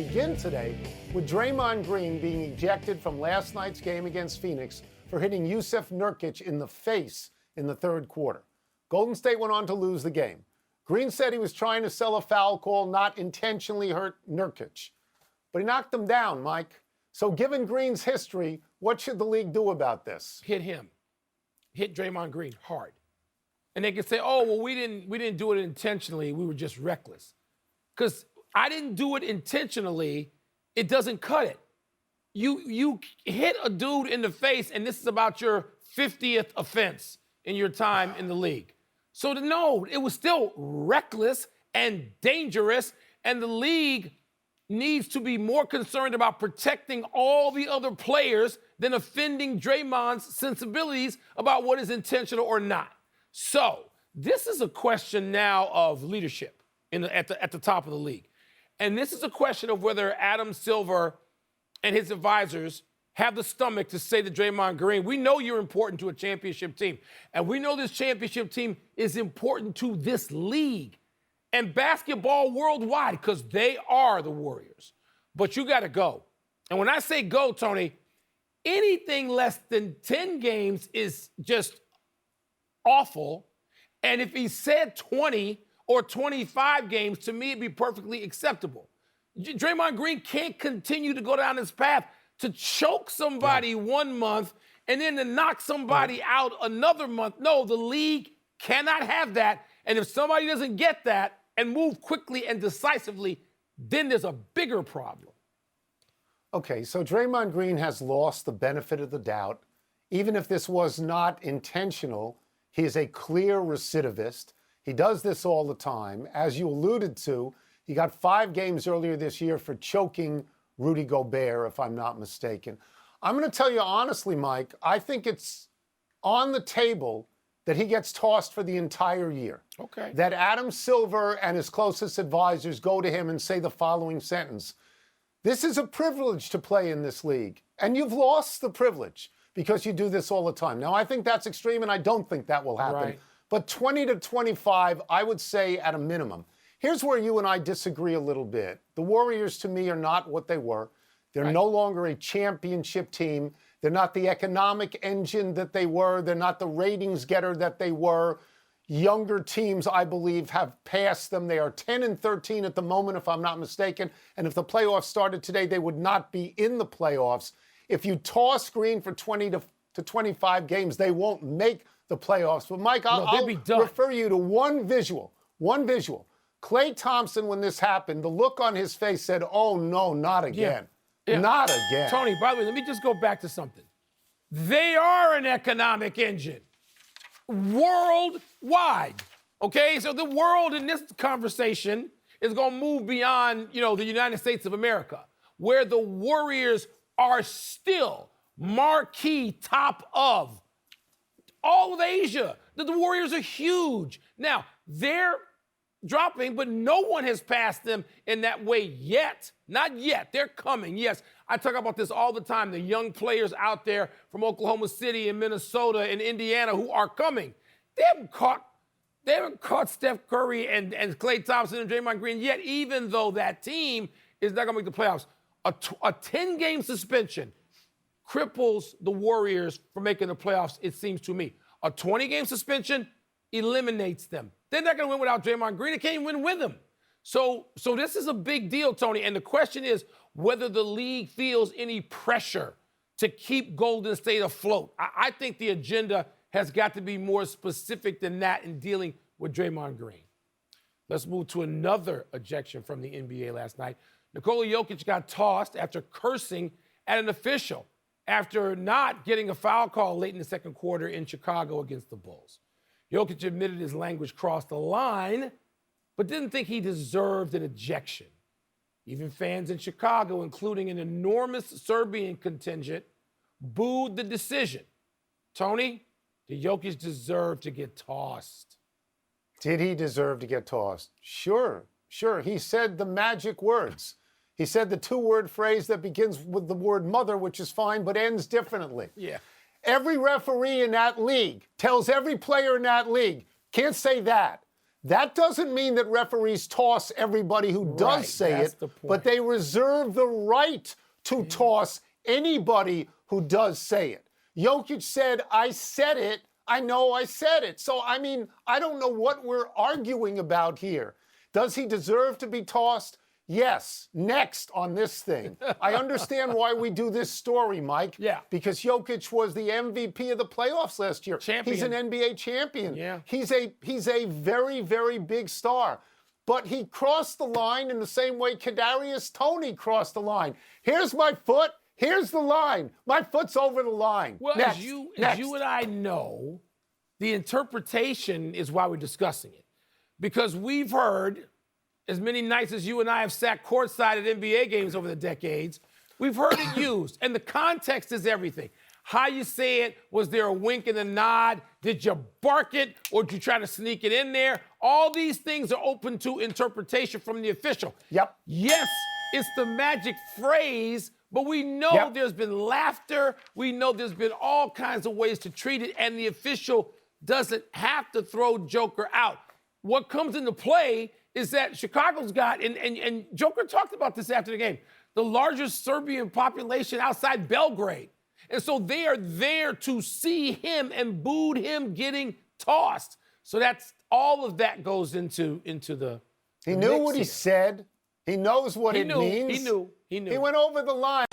begin today with Draymond Green being ejected from last night's game against Phoenix for hitting Jusuf Nurkic in the face in the third quarter. Golden State went on to lose the game. Green said he was trying to sell a foul call, not intentionally hurt Nurkic. But he knocked him down, Mike. So given Green's history, what should the league do about this? Hit him. Hit Draymond Green hard. And they can say, oh, well, we didn't do it intentionally. We were just reckless. Because I didn't do it intentionally. It doesn't cut it. You hit a dude in the face, and this is about your 50th offense in your time in the league. So no, it was still reckless and dangerous, and the league needs to be more concerned about protecting all the other players than offending Draymond's sensibilities about what is intentional or not. So this is a question now of leadership at the top of the league. And this is a question of whether Adam Silver and his advisors have the stomach to say to Draymond Green, we know you're important to a championship team, and we know this championship team is important to this league and basketball worldwide because they are the Warriors. But you got to go. And when I say go, Tony, anything less than 10 games is just awful. And if he said 20 or 25 games, to me, it'd be perfectly acceptable. Draymond Green can't continue to go down this path to choke somebody 1 month and then to knock somebody out another month. No, the league cannot have that. And if somebody doesn't get that and move quickly and decisively, then there's a bigger problem. Okay, so Draymond Green has lost the benefit of the doubt. Even if this was not intentional, he is a clear recidivist. He does this all the time. As you alluded to, he got 5 games earlier this year for choking Rudy Gobert, if I'm not mistaken. I'm going to tell you honestly, Mike, I think it's on the table that he gets tossed for the entire year. Okay. That Adam Silver and his closest advisors go to him and say the following sentence: this is a privilege to play in this league, and you've lost the privilege because you do this all the time. Now, I think that's extreme, and I don't think that will happen. Right. But 20 to 25, I would say at a minimum. Here's where you and I disagree a little bit. The Warriors, to me, are not what they were. They're no longer a championship team. They're not the economic engine that they were. They're not the ratings getter that they were. Younger teams, I believe, have passed them. They are 10-13 at the moment, if I'm not mistaken. And if the playoffs started today, they would not be in the playoffs. If you toss Green for 20 to 25 games, they won't make the playoffs. But, Mike, I'll refer you to one visual. Klay Thompson, when this happened, the look on his face said, oh, no, not again. Yeah. Not again. Tony, by the way, let me just go back to something. They are an economic engine worldwide, okay? So the world in this conversation is going to move beyond, the United States of America, where the Warriors are still marquee top of all of Asia. The Warriors are huge. Now, they're dropping, but no one has passed them in that way yet. Not yet. They're coming. Yes, I talk about this all the time. The young players out there from Oklahoma City and Minnesota and Indiana who are coming. They haven't caught Steph Curry and Klay Thompson and Draymond Green yet, even though that team is not going to make the playoffs. A 10-game suspension cripples the Warriors from making the playoffs, it seems to me. A 20-game suspension eliminates them. They're not going to win without Draymond Green. They can't even win with him. So this is a big deal, Tony. And the question is whether the league feels any pressure to keep Golden State afloat. I think the agenda has got to be more specific than that in dealing with Draymond Green. Let's move to another ejection from the NBA last night. Nikola Jokic got tossed after cursing at an official after not getting a foul call late in the second quarter in Chicago against the Bulls. Jokic admitted his language crossed the line, but didn't think he deserved an ejection. Even fans in Chicago, including an enormous Serbian contingent, booed the decision. Tony, did Jokic deserve to get tossed? Did he deserve to get tossed? Sure. He said the magic words. He said the 2-word phrase that begins with the word mother, which is fine, but ends differently. Yeah. Every referee in that league tells every player in that league, can't say that. That doesn't mean that referees toss everybody who does Right, say that's it, the point. but they reserve the right to toss anybody who does say it. Jokic said, I said it. I know I said it. So, I mean, I don't know what we're arguing about here. Does he deserve to be tossed? Yes. Next on this thing. I understand why we do this story, Mike. Yeah. Because Jokic was the MVP of the playoffs last year. Champion. He's an NBA champion. Yeah. He's a very, very big star. But he crossed the line in the same way Kadarius Toney crossed the line. Here's my foot. Here's the line. My foot's over the line. Well, Next. as you Next. and I know, the interpretation is why we're discussing it. Because we've heard, as many nights as you and I have sat courtside at NBA games over the decades, we've heard it used. And the context is everything. How you say it, was there a wink and a nod? Did you bark it or did you try to sneak it in there? All these things are open to interpretation from the official. Yep. Yes, it's the magic phrase, but we know there's been laughter. We know there's been all kinds of ways to treat it, and the official doesn't have to throw Joker out. What comes into play is that Chicago's got, and Joker talked about this after the game, the largest Serbian population outside Belgrade. And so they are there to see him and booed him getting tossed. So that's all of that goes into the He knew mix what he here. said. He knows what it means. He knew. He went over the line.